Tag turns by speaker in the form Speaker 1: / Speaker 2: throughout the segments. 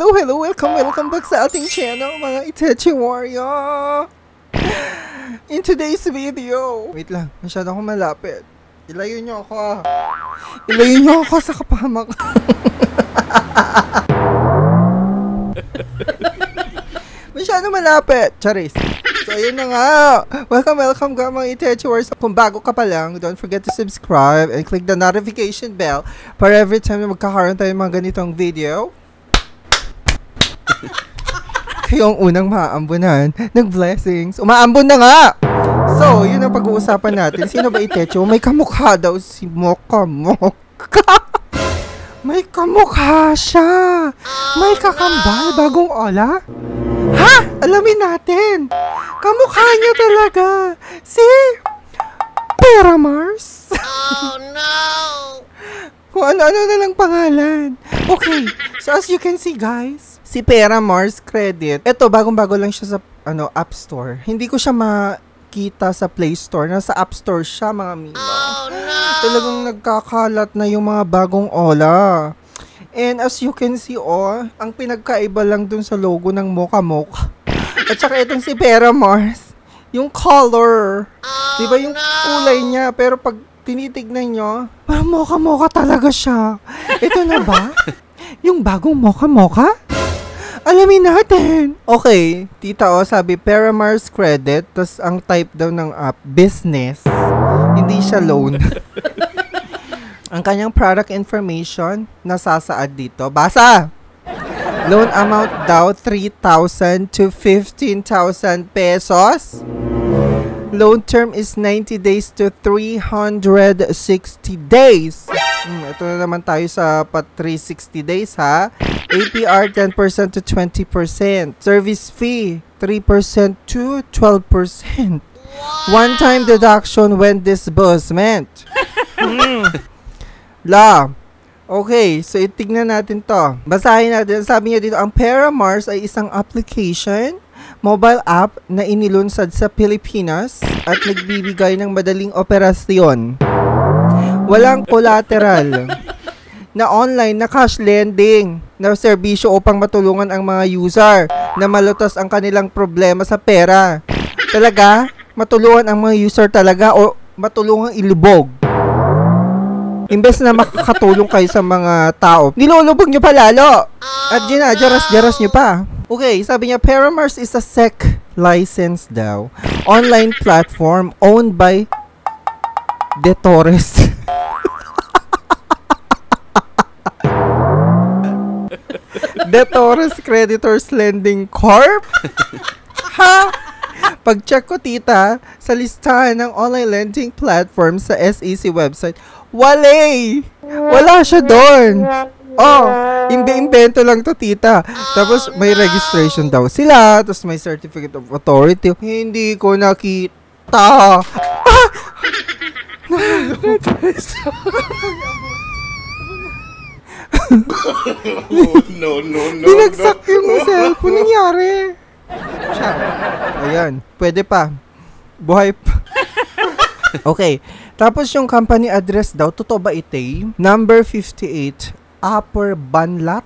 Speaker 1: Welcome back sa ating channel, mga Itachi Warrior. In today's video, wait lang, masyado akong malapit. Ilayo nyo ako, ilayo nyo ako sa kapahamak. Masyado malapit, charis. So, ayun na nga. Welcome ka mga Itachi Warriors. Kung bago ka pa lang, don't forget to subscribe and click the notification bell para every time na magkakaroon tayo mga ganitong video, kayo ang unang maaambunan ng blessings. Umaambon na nga! So, yun ang pag-uusapan natin. Sino ba Itecho? May kamukha daw si Mocha. May kamukha siya! May kakambal, bagong ola? Ha? Alamin natin! Kamukha niya talaga! Si Pera Mars!
Speaker 2: Oh no!
Speaker 1: Kung ano-ano na lang pangalan. Okay, so as you can see guys, si Pera Mars Credit, eto bagong-bago lang siya sa App Store. Hindi ko siya makita sa Play Store. Nasa App Store siya, mga amigo.
Speaker 2: Oh no!
Speaker 1: Talagang nagkakalat na yung mga bagong ola. And as you can see, ang pinagkaiba lang dun sa logo ng Mocha. At saka itong si Pera Mars, yung color. Diba yung kulay niya, pero pag tinitignan nyo, parang Mocha talaga siya. Ito na ba? Yung bagong Mocha? Alamin natin. Okay, tita sabi Pera Mars Credit, tas ang type daw ng app, business. Hindi siya loan. Ang kanyang product information, nasasaad dito. Basa! Loan amount daw, 3,000 to 15,000 pesos. Loan term is 90 days to 360 days. Ito na naman tayo sa 360 days ha. APR 10% to 20%. Service fee 3% to 12%. One-time deduction when disbursement. Okay, so itignan natin to. Basahin natin. Sabi niya dito, ang Pera Mars ay isang application, mobile app na inilunsad sa Pilipinas at nagbibigay ng madaling operasyon. Walang collateral na online na cash lending na serbisyo upang matulungan ang mga user na malutas ang kanilang problema sa pera. Talaga, matulungan ang mga user talaga o matulungang ilubog. Imbes na makakatulong kayo sa mga tao, nilulubog nyo pa lalo. At jaras nyo pa. Okay, sabi niya, Pera Mars is a SEC license daw. Online platform owned by De Torres. De Torres Creditors Lending Corp? Ha? Pag-check ko tita sa listahan ng online lending platform sa SEC website, wala siya doon. Imbento lang to tita. Tapos may registration daw sila, tapos may certificate of authority. Hindi ko nakita.
Speaker 2: No.
Speaker 1: Binagsak yung cellphone. Nangyari. Ayan, pwede pa. Buhay pa. Okay. Tapos yung company address daw, totoo ba ito? Number 58, Upper Banlat?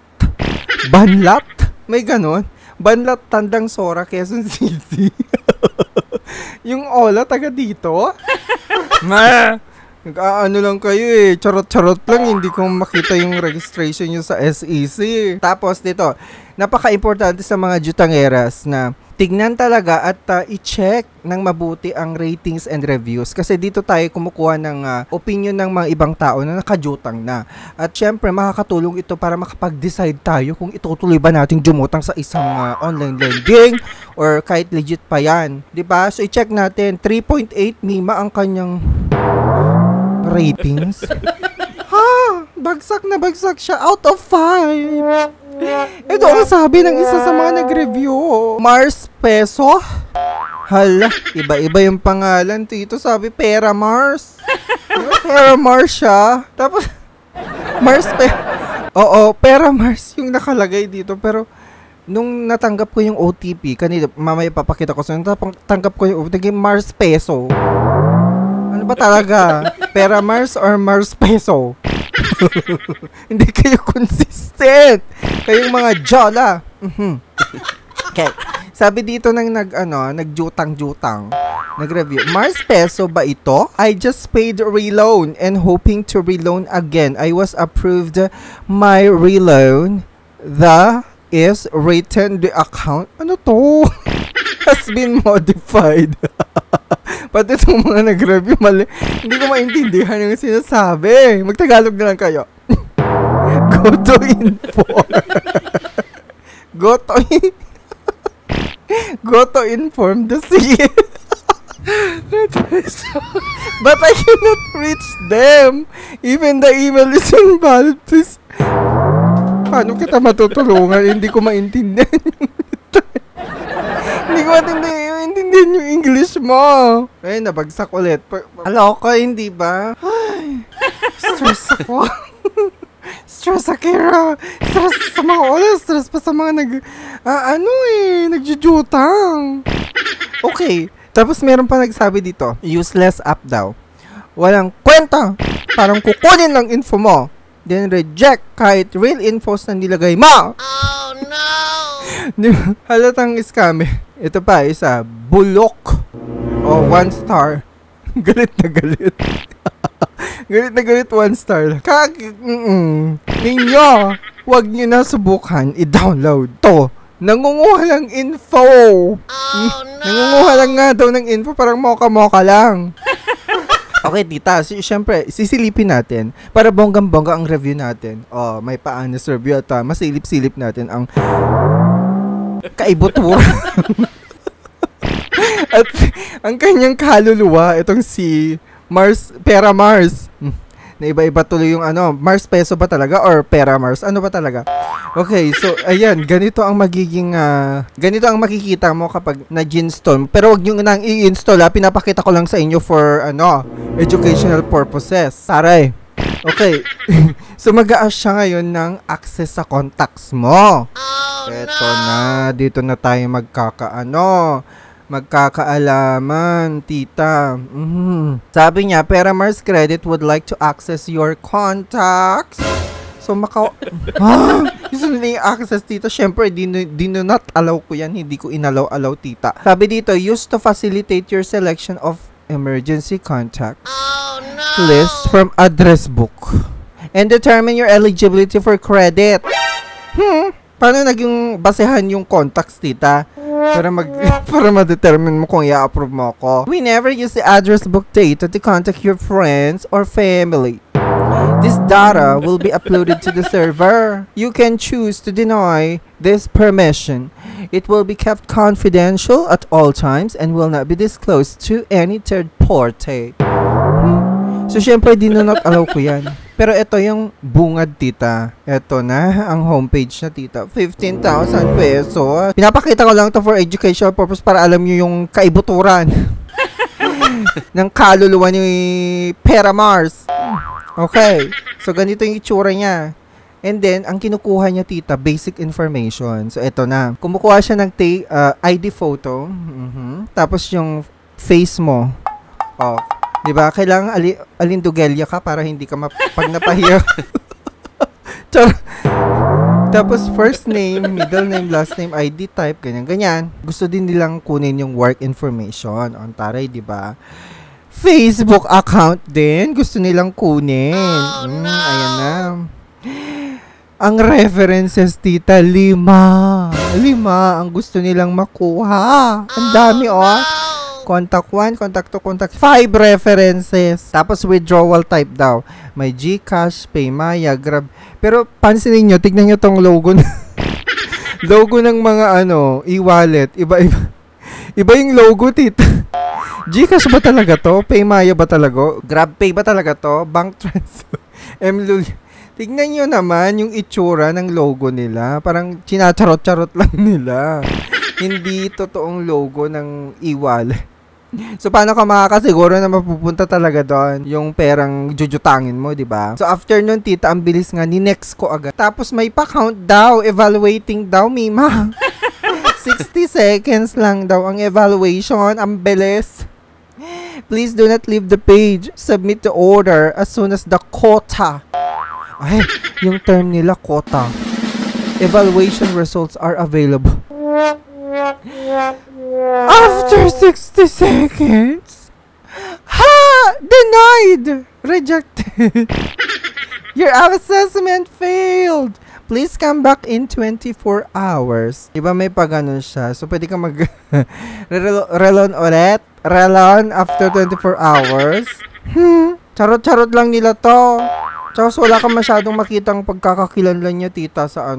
Speaker 1: Banlat? May ganon? Banlat, Tandang Sora, Quezon City. Yung ola, taga dito? Nag-aano lang kayo charot-charot lang, hindi ko makita yung registration nyo sa SEC. Tapos dito, napaka-importante sa mga jutangeras na tignan talaga at i-check ng mabuti ang ratings and reviews. Kasi dito tayo kumukuha ng opinion ng mga ibang tao na nakajutang na. At syempre, makakatulong ito para makapag-decide tayo kung itutuloy ba nating jumutang sa isang online lending or kahit legit pa yan. Diba? So, i-check natin. 3.8 Mima ang kanyang ratings. Bagsak na bagsak siya. Out of 5. Ito ang sabi ng isa sa mga nag-review. Mars Peso? Hala, iba-iba yung pangalan. Tito sabi, Pera Mars. Pera Mars siya. Tapos, Pera Mars yung nakalagay dito. Pero, nung natanggap ko yung OTP, kanina, mamaya papakita ko sa natanggap ko yung OTP, Mars Peso. Ano ba talaga? Pera Mars or Mars Peso? Hindi kayo consistent. Kayong mga jola. Okay. Sabi dito ng nagjutang-jutang. Nag-review. Mars peso ba ito? I just paid reloan and hoping to reloan again. I was approved my reloan. The is written the account. Ano to? Has been modified. Pati itong mga nag-review, mali. Hindi ko maintindihan yung sinasabi. Magtagalog na lang kayo. Go to inform. Go to inform the CEO. But I cannot reach them. Even the email is invalid. Please. Paano kita matutulungan? Hindi ko maintindihan yung Hindi ko maintindihan yung English mo. Ay, nabagsak ulit. Aloko, hindi ba? Ay, stress ako. Stress, Akira. Stress sa mga oras. Stress pa sa mga nagjujutang. Okay. Tapos meron pa nagsabi dito, useless app daw. Walang kwenta. Parang kukunin lang info mo. Then reject kahit real infos na nilagay mo.
Speaker 2: Oh no!
Speaker 1: Halatang scam. Ito pa, isa. Bulok. 1 star. Galit na galit. Galit na galit, 1 star. Ninyo, huwag nyo na subukan i-download to. Nangunguha lang info.
Speaker 2: Oh no!
Speaker 1: Nangunguha lang nga daw ng info, parang moka-moka lang. Okay, tita. Siyempre, sisilipin natin para bonggang-bongga ang review natin. Oh, may pa-honest review at masilip-silip natin ang kaibuturan. At ang kanyang kaluluwa, itong si Pera Mars. Na iba-iba tuloy yung Mars peso ba talaga or Pera Mars? Ano ba talaga? Okay, so ayan, ganito ang makikita mo kapag nag-install. Pero wag niyo nang i-install, pinapakita ko lang sa inyo for educational purposes. Taray. Okay. So mag-a-ask siya ngayon ng access sa contacts mo. Eto na, dito na tayo magkakaalaman, tita. Sabi niya, Pera Mars Credit would like to access your contacts. So, gusto nila yung access, tita. Syempre, di not allow ko yan. Hindi ko inalaw-alaw, tita. Sabi dito, used to facilitate your selection of emergency contacts.
Speaker 2: Oh no!
Speaker 1: List from address book. And determine your eligibility for credit. Paano naging basehan yung contacts, tita? Para ma-determine mo kung i-approve mo ako. We never use the address book data to contact your friends or family. This data will be uploaded to the server. You can choose to deny this permission. It will be kept confidential at all times and will not be disclosed to any third party. So, syempre, not allow ko yan. Pero ito yung bungad, tita. Ito na, ang homepage na, tita. 15,000 pesos. Pinapakita ko lang to for educational purpose para alam nyo yung kaibuturan ng kaluluwa ni Pera Mars. Okay. So, ganito yung itsura niya. And then, ang kinukuha niya, tita, basic information. So, ito na. Kumukuha siya ng ID photo. Tapos yung face mo. Oh. Diba? Kailangan alindugelya ka para hindi ka pag napahiya. Tapos, first name, middle name, last name, ID type, ganyan-ganyan. Gusto din nilang kunin yung work information. On taray, diba? Facebook account din. Gusto nilang kunin. Ayan na. Ang references, tita, 5 ang gusto nilang makuha. Ang dami, Contact 1, contact 2, contact 5 references. Tapos withdrawal type daw. May GCash, Paymaya, Grab. Pero pansinin nyo, tignan nyo tong logo logo ng mga e-wallet. Iba yung logo, tita. GCash ba talaga to? Paymaya ba talaga? GrabPay ba talaga to? Bank transfer. Tignan nyo naman yung itsura ng logo nila. Parang sinacharot-charot lang nila. Hindi totoong logo ng e-wallet. So, paano ka makakasiguro na mapupunta talaga doon yung perang jujutangin mo, di ba? So, after nun, tita, ang bilis nga, ni-next ko agad. Tapos, may pa-count daw, evaluating daw, Mima. 60 seconds lang daw ang evaluation. Ang bilis. Please do not leave the page. Submit the order as soon as the quota Ay, yung term nila, quota. Evaluation results are available. After 60 seconds. Ha! Denied! Rejected. Your assessment failed. Please come back in 24 hours. Diba may pag-ganon siya? So, pwede ka relon ulit. Relon after 24 hours. Charot-charot lang nila to. Tsaka wala ka masyadong makitang pagkakakilanlan niya, tita, sa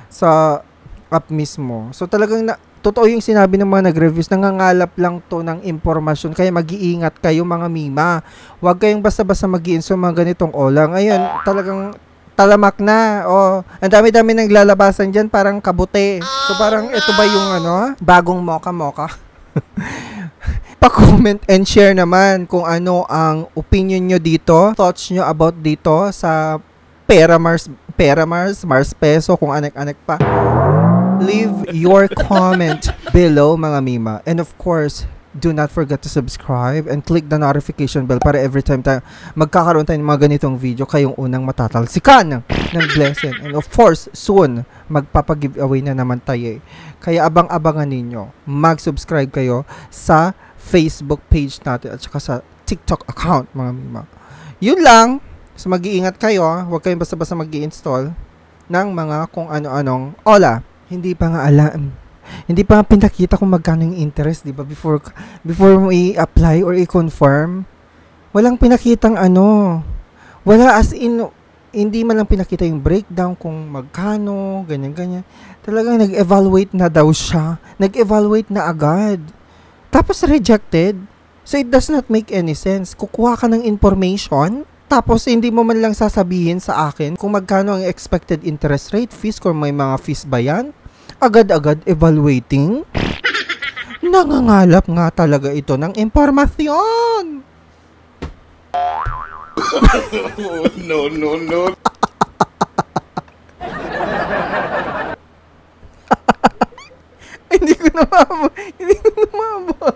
Speaker 1: sa app mismo. So, talagang totoo yung sinabi ng mga nag-reviews, nangangalap lang to ng impormasyon. Kaya mag-iingat kayo, mga mima. Huwag kayong basta-basta mag-i-install mga ganitong olang. Ayun, talagang talamak na. Ang dami-dami naglalabasan dyan, parang kabute. So, parang ito ba yung bagong mocha-mocha? Pa-comment and share naman kung ano ang opinion nyo dito, thoughts nyo about dito sa Mars Peso, kung anek-anek pa. Leave your comment below, mga mima. And of course, do not forget to subscribe and click the notification bell para every time magkakaroon tayo ng mga ganitong video, kayong unang matatalsikan ng blessing. And of course, soon, magpapag-giveaway na naman tayo. Kaya abang-abangan ninyo. Mag-subscribe kayo sa Facebook page natin at saka sa TikTok account, mga mima. Yun lang. So, mag-iingat kayo. Huwag kayong basta-basta mag-i-install ng mga kung ano-anong ola. Hindi pa nga alam. Hindi pa pinakita kung magkano yung interest, di ba? Before mo i-apply or i-confirm. Walang pinakitang Wala, as in, hindi man lang pinakita yung breakdown kung magkano, ganyan-ganyan. Talagang nag-evaluate na daw siya. Nag-evaluate na agad. Tapos rejected. So it does not make any sense. Kukuha ka ng information, tapos hindi mo man lang sasabihin sa akin kung magkano ang expected interest rate, fees, kung may mga fees ba yan. Agad-agad evaluating. Nangangalap nga talaga ito ng impormasyon.
Speaker 2: No.
Speaker 1: Hindi ko na maabot.